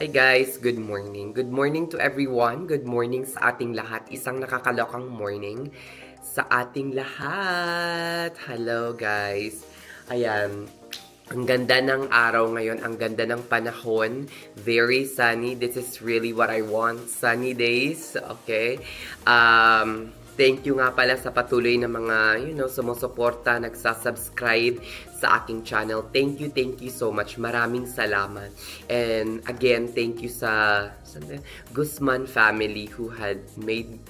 Hi guys, good morning. Good morning to everyone. Good morning sa ating lahat. Isang nakakalokang morning sa ating lahat. Hello guys. Ayan, ang ganda ng araw ngayon. Ang ganda ng panahon. Very sunny. This is really what I want. Sunny days. Okay. Thank you nga pala sa patuloy na mga, sumusuporta, nagsasubscribe sa aking channel. Thank you so much. Maraming salamat. And again, thank you sa Guzman family who had made,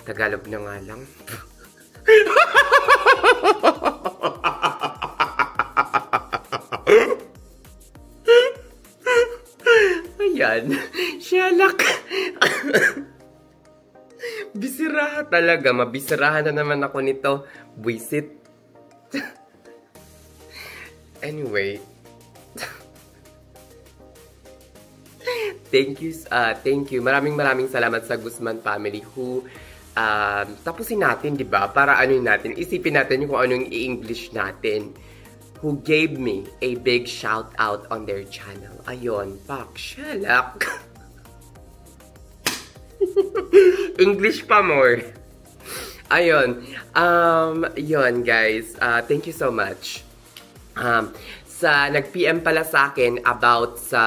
Tagalog na nga lang. Ayan. Shalak. Bisiraha talaga. Mabisirahan na naman ako nito. Buisit. Anyway. Thank you. Maraming salamat sa Guzman family who tapusin natin, 'di ba? Para natin, isipin natin kung anong i-English natin. Who gave me a big shout out on their channel. Ayon, pak, shalak. English pa more. Ayun. Yun guys. Thank you so much. Nag-PM pala sa akin about sa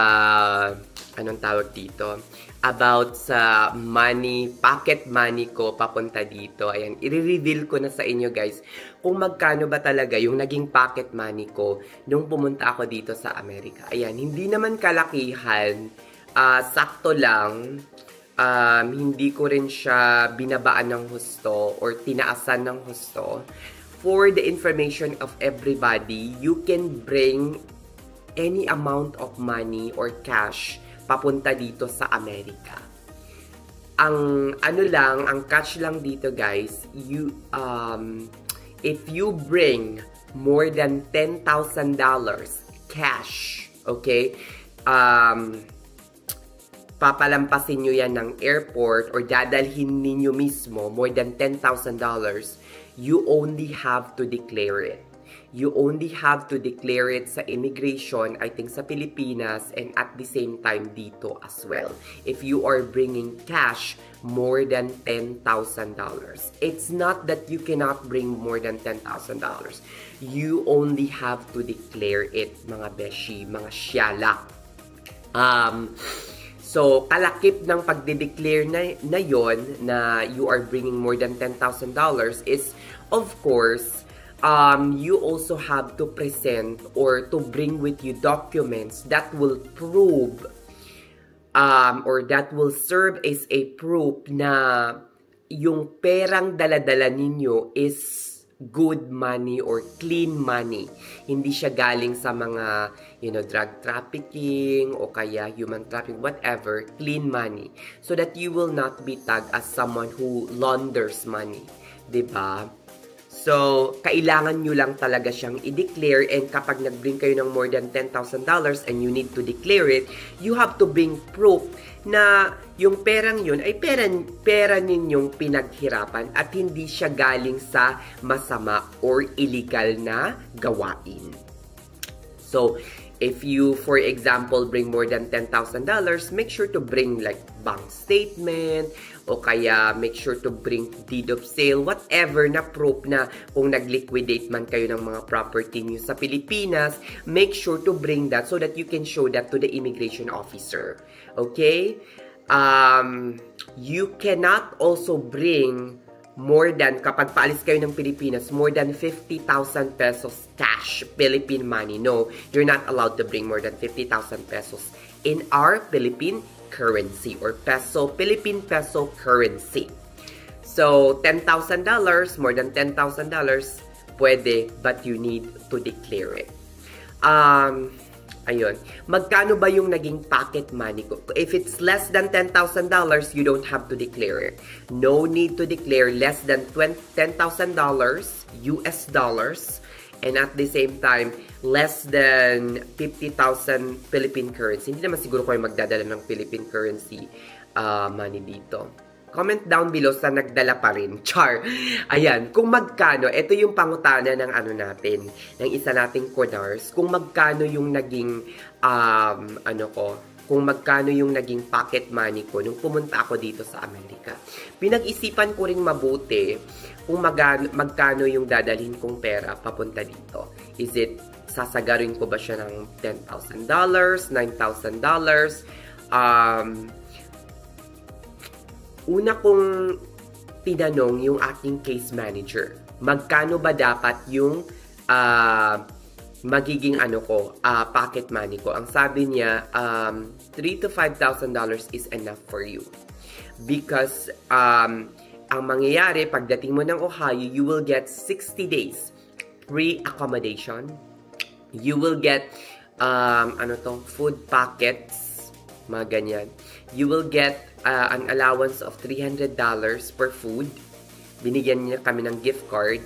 anong tawag dito? About sa money, pocket money ko papunta dito. Ayan, i-reveal ko na sa inyo guys kung magkano ba talaga yung naging pocket money ko nung pumunta ako dito sa Amerika. Ayan, hindi naman kalakihan. Sakto lang. Hindi ko rin siya binabaan ng husto or tinaasan ng husto. For the information of everybody, you can bring any amount of money or cash papunta dito sa Amerika. Ang catch lang dito guys, if you bring more than $10,000 cash, okay? Papalampasin nyo yan ng airport or dadalhin ninyo mismo more than $10,000, you only have to declare it. You only have to declare it sa immigration, I think sa Pilipinas, and at the same time dito as well. If you are bringing cash more than $10,000. It's not that you cannot bring more than $10,000. You only have to declare it, mga beshi, mga syala. So, kalakip ng pagde-declare na yon na you are bringing more than $10,000 is, of course, you also have to present or to bring with you documents that will prove or that will serve as a proof na yung perang dala-dala ninyo is good money or clean money. Hindi siya galing sa mga, drug trafficking o kaya human trafficking, whatever, clean money. So that you will not be tagged as someone who launders money. 'Di ba? So, kailangan nyo lang talaga siyang i-declare, and kapag nag-bring kayo ng more than $10,000 and you need to declare it, you have to bring proof na yung perang yun ay pera ninyong pinaghirapan at hindi siya galing sa masama or illegal na gawain. So, if you, for example, bring more than $10,000, make sure to bring like bank statement, o kaya make sure to bring deed of sale, whatever na proof na kung nag-liquidate man kayo ng mga property niyo sa Pilipinas, make sure to bring that so that you can show that to the immigration officer. Okay? You cannot also bring more than, kapag paalis kayo ng Pilipinas, more than 50,000 pesos cash, Philippine money. No, you're not allowed to bring more than 50,000 pesos in our Philippine currency or peso, Philippine peso currency. So, $10,000, more than $10,000, pwede, but you need to declare it. Ayun. Magkano ba yung naging pocket money ko? If it's less than $10,000, you don't have to declare it. No need to declare less than $10,000 US dollars, and at the same time, less than 50,000 Philippine currency. Hindi naman siguro kayo magdadala ng Philippine currency money dito. Comment down below sa nagdala pa rin. Char. Ayan, kung magkano, ito yung pangutana ng ano natin, ng isa nating Kunars, kung magkano yung naging, kung magkano yung naging pocket money ko nung pumunta ako dito sa Amerika. Pinag-isipan ko ring mabuti kung magkano yung dadalhin kong pera papunta dito. Is it, sasagarin ko ba siya ng $10,000, $9,000? Una kong tinanong yung aking case manager, magkano ba dapat yung magiging pocket money ko? Ang sabi niya, $3,000 to $5,000 is enough for you. Because ang mangyayari, pagdating mo ng Ohio, you will get 60 days free accommodation. You will get food packets, mga ganyan. You will get an allowance of $300 per food. Binigyan niya kami ng gift card.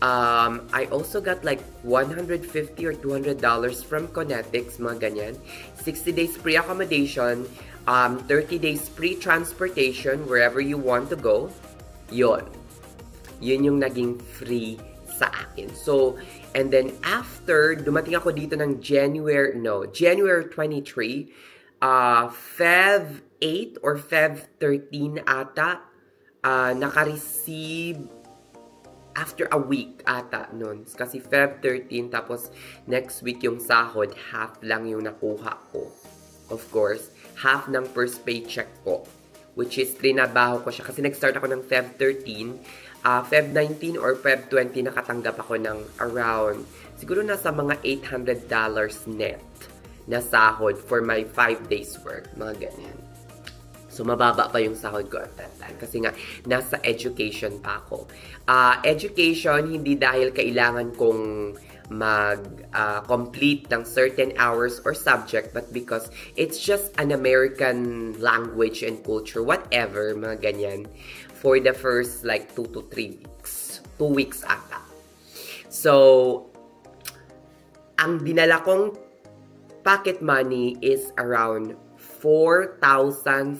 I also got like $150 or $200 from Connetics, mga ganyan. 60 days free accommodation, 30 days free transportation wherever you want to go. Yun yung naging free sa akin. So, and then after, dumating ako dito ng January 23, Feb 8 or Feb 13 ata, naka-receive after a week ata nun. Kasi Feb 13, tapos next week yung sahod, half lang yung nakuha ko. Of course, half ng first paycheck ko. Which is, trinabaho ko siya. Kasi nag-start ako ng Feb 13. Feb 19 or Feb 20, nakatanggap ako ng around, siguro nasa mga $800 net na sahod for my 5 days work. Mga ganyan. So, mababa pa yung sahod ko at that time. Kasi nga, nasa education pa ako. Education, hindi dahil kailangan kong mag-complete ng certain hours or subject, but because it's just an American language and culture, whatever, mga ganyan, for the first like 2 to 3 weeks. 2 weeks ata. So, ang dinala kong pocket money is around $4,500.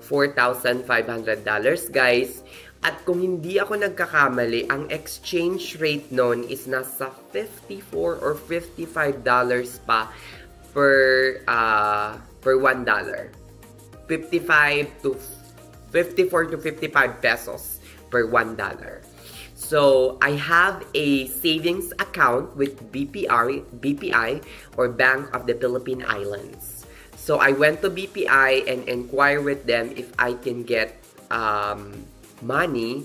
$4,500, guys. At kung hindi ako nagkakamali, ang exchange rate nun is nasa $54 or $55 pa per $1. 54 to 55 pesos per $1. So, I have a savings account with BPI or Bank of the Philippine Islands. So, I went to BPI and inquire with them if I can get money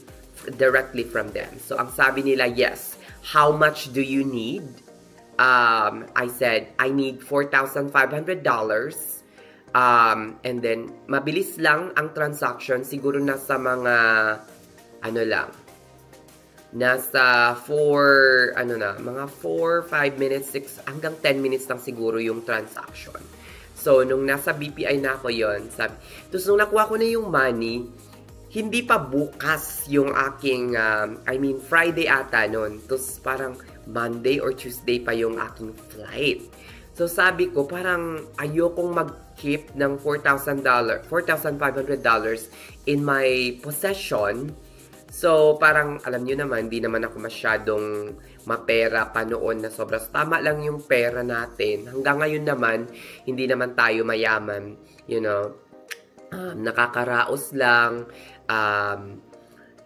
directly from them. So, ang sabi nila, yes. How much do you need? I said, I need $4,500. And then, mabilis lang ang transaction. Siguro nasa mga, nasa mga 4, 5 minutes, 6, hanggang 10 minutes lang siguro yung transaction. So, nung nasa BPI na ako yon, sabi, tapos nung nakuha ko na yung money, hindi pa bukas yung aking, Friday ata nun. Tapos parang Monday or Tuesday pa yung aking flight. So, sabi ko, parang ayokong mag-keep ng $4,500 in my possession. So, parang, alam nyo naman, hindi naman ako masyadong mapera pa noon na sobra. Tama lang yung pera natin. Hanggang ngayon naman, hindi naman tayo mayaman. You know, nakakaraos lang.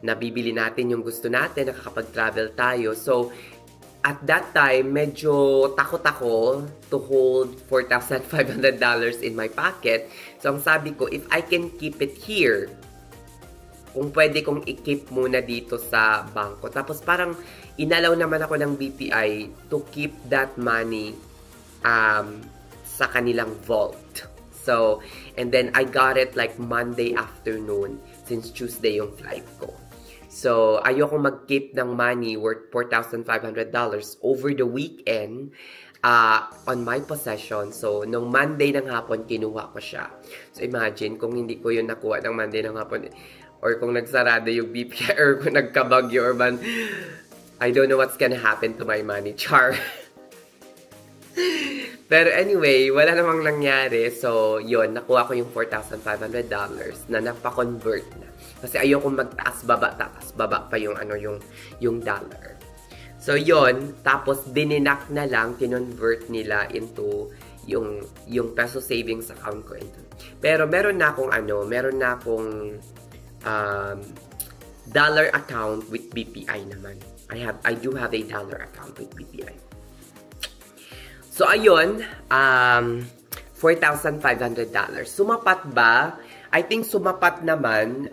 Nabibili natin yung gusto natin. Nakakapag-travel tayo. So, at that time, medyo takot ako to hold $4,500 in my pocket. So, ang sabi ko, if I can keep it here, kung pwede kong i-keep muna dito sa bangko. Tapos parang inalaw naman ako ng BPI to keep that money sa kanilang vault. So, and then I got it like Monday afternoon since Tuesday yung flight ko. So, ayoko mag-keep ng money worth $4,500 over the weekend on my possession. So, nung Monday ng hapon, kinuha ko siya. So, imagine kung hindi ko yun nakuha ng Monday ng hapon, or kung nagsarado yung BPI, or kung nagkabagyo, or man, I don't know what's gonna happen to my money. Char. Pero anyway, wala namang nangyari. So, yun, nakuha ko yung $4,500 na napa-convert na. Kasi ayoko magtaas-baba, taas-baba pa yung, yung dollar. So, yun. Tapos, dininak na lang, kinonvert nila into yung peso savings account ko. Pero, meron na akong, dollar account with BPI naman. I do have a dollar account with BPI. So, ayun, $4,500. Sumapat ba? I think sumapat naman,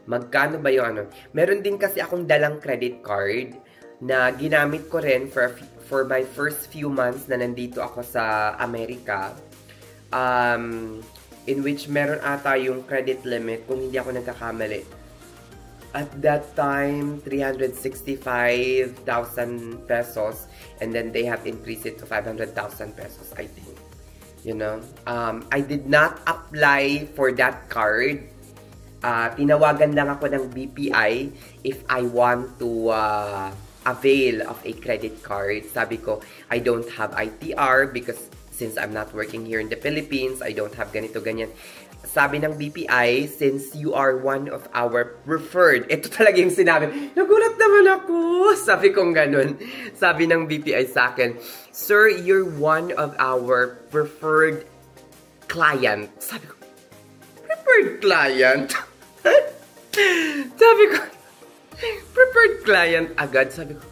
magkano ba yung Meron din kasi akong dalang credit card na ginamit ko rin for my first few months na nandito ako sa Amerika. In which meron ata yung credit limit, kung hindi ako nagkakamali. At that time, 365,000 pesos. And then they have increased it to 500,000 pesos, I think. You know? I did not apply for that card. Tinawagan lang ako ng BPI if I want to avail of a credit card. Sabi ko, I don't have ITR because since I'm not working here in the Philippines, I don't have ganito, ganyan. Sabi ng BPI, since you are one of our preferred, ito talaga yung sinabi, nagulat naman ako, sabi kong ganun. Sabi ng BPI sa akin, sir, you're one of our preferred client. Sabi ko, preferred client? Sabi ko, preferred client agad. Sabi ko,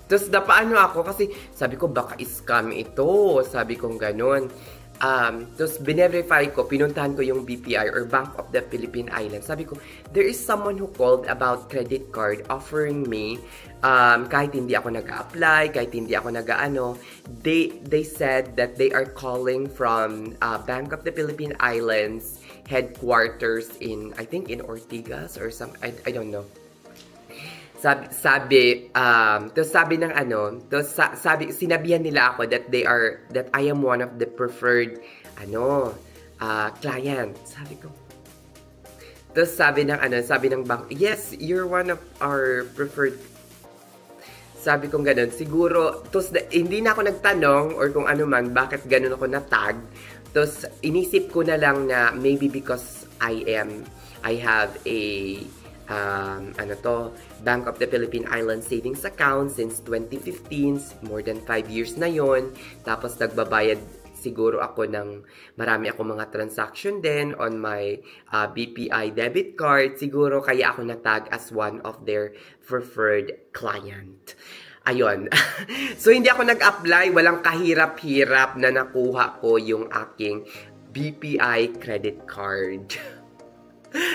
tapos napaano ako kasi sabi ko baka scam ito. Sabi kong ganun. Tapos bineverify ko, pinuntahan ko yung BPI or Bank of the Philippine Islands. Sabi ko, there is someone who called about credit card offering me kahit hindi ako nag-apply, kahit hindi ako nag-ano. They said that they are calling from Bank of the Philippine Islands headquarters in, I think in Ortigas or some, I don't know. Tapos sabi ng sinabihan nila ako that I am one of the preferred, client. Sabi ko. Tapos sabi ng bank, yes, you're one of our preferred. Sabi kong ganun, siguro, tapos hindi na ako nagtanong or kung ano man, bakit ganun ako na-tag. Tapos inisip ko na lang na maybe because I have a Bank of the Philippine Islands savings account since 2015, more than 5 years na yon. Tapos nagbabayad siguro ako ng marami ako mga transaction din on my BPI debit card. Siguro kaya ako natag as one of their preferred client. Ayun. So hindi ako nag-apply, walang kahirap-hirap na nakuha ko yung aking BPI credit card.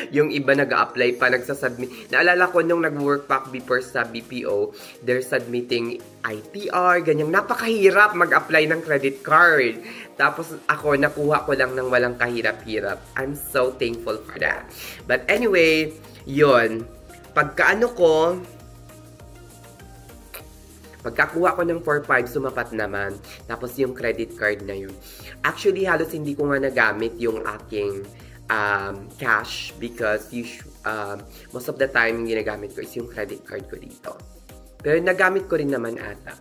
Yung iba nag-a-apply pa, nagsasubmit. Naalala ko nung nag-work pa before sa BPO, they're submitting ITR, ganyang napakahirap mag-apply ng credit card. Tapos ako, nakuha ko lang ng walang kahirap-hirap. I'm so thankful for that. But anyway, yun. Pagkakuha ko ng 4-5, sumapat naman. Tapos yung credit card na yun. Actually, halos hindi ko nga nagamit yung aking cash because most of the time yung ginagamit ko is yung credit card ko dito. Pero nagamit ko rin naman ata.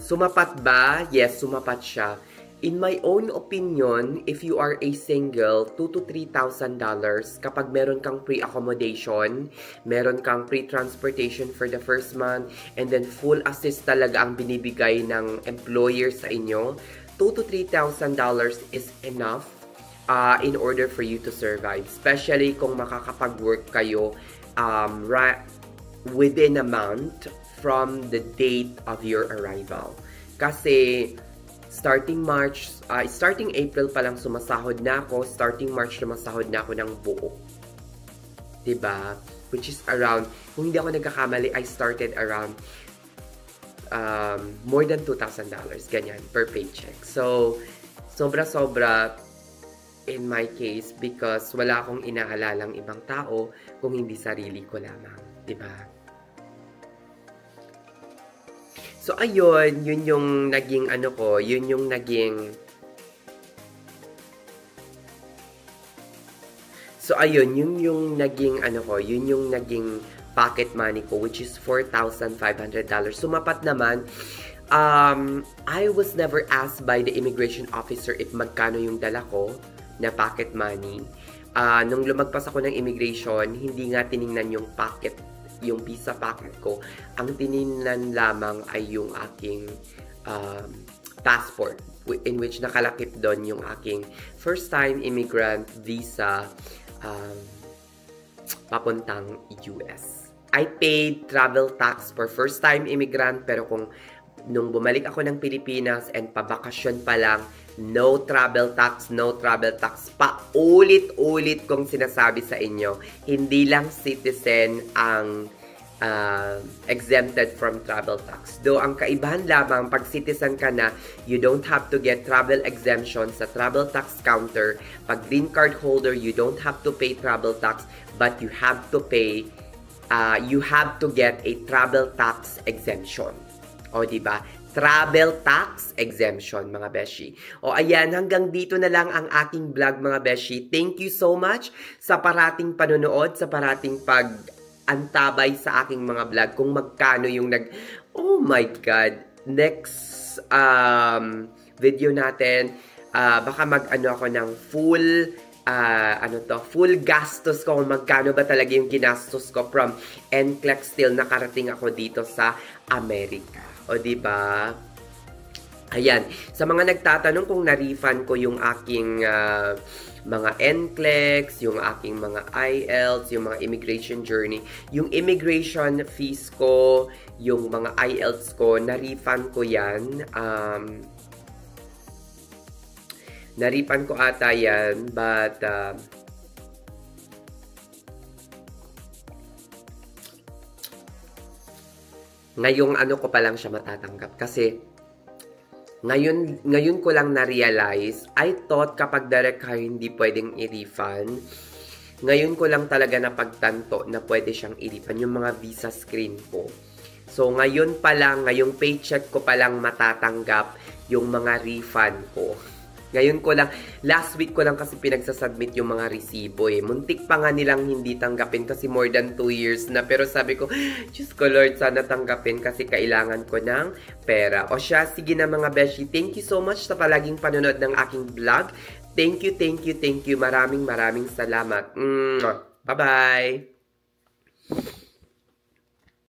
Sumapat ba? Yes, sumapat siya. In my own opinion, if you are a single, $2,000 to $3,000 kapag meron kang pre-accommodation, meron kang pre-transportation for the first month, and then full assist talaga ang binibigay ng employer sa inyo, $2,000 to $3,000 is enough in order for you to survive. Especially kung makakapag-work kayo within a month from the date of your arrival. Kasi starting April pa lang sumasahod na ako, starting March sumasahod na ako ng buo. Diba? Which is around, kung hindi ako nagkakamali, I started around more than $2,000, ganyan, per paycheck. So, sobra-sobra in my case because wala akong inaalalang ibang tao kung hindi sarili ko lamang, diba? So, ayun, yun yung naging yun yung naging pocket money ko, which is $4,500. Sumapat naman. I was never asked by the immigration officer if magkano yung dala ko na pocket money. Nung lumagpas ako ng immigration, hindi nga tiningnan yung visa packet ko. Ang tiningnan lamang ay yung aking passport, in which nakalakip doon yung aking first time immigrant visa papuntang US. I paid travel tax for first time immigrant, pero nung bumalik ako ng Pilipinas and pabakasyon pa lang, no travel tax, no travel tax. Paulit-ulit kong sinasabi sa inyo, hindi lang citizen ang exempted from travel tax. Though ang kaibahan lamang, pag citizen ka na, you don't have to get travel exemption sa travel tax counter. Pag green card holder, you don't have to pay travel tax, but you have to get a travel tax exemption. O, diba? Travel tax exemption, mga beshi. O, ayan, hanggang dito na lang ang aking vlog, mga beshi. Thank you so much sa parating panonood, sa parating antabay sa aking mga vlog, kung magkano yung oh my God, next video natin, baka mag-ano ako ng full gastos ko, kung magkano ba talaga yung ginastos ko from NCLEX till nakarating ako dito sa Amerika. O, diba? Ayan, sa mga nagtatanong kung na-refund ko yung aking mga NCLEX, yung aking mga IELTS, yung mga immigration journey, yung immigration fees ko, yung mga IELTS ko, na-refund ko yan. Na-refund ko ata yan, but ngayong ano ko pa lang siya matatanggap. Kasi ngayon ko lang na-realize, I thought kapag direct hire hindi pwedeng i-refund. Ngayon ko lang talaga napagtanto na pwede siyang i-refund yung mga visa screen ko. So ngayon pa lang, ngayong paycheck ko pa lang matatanggap yung mga refund ko. Ngayon ko lang, last week ko lang kasi pinagsasubmit yung mga resibo eh. Muntik pa nga nilang hindi tanggapin kasi more than 2 years na. Pero sabi ko, Diyos ko Lord, sana tanggapin kasi kailangan ko ng pera. O siya, sige na mga beshi. Thank you so much sa palaging panonood ng aking vlog. Thank you. Maraming salamat. Bye-bye!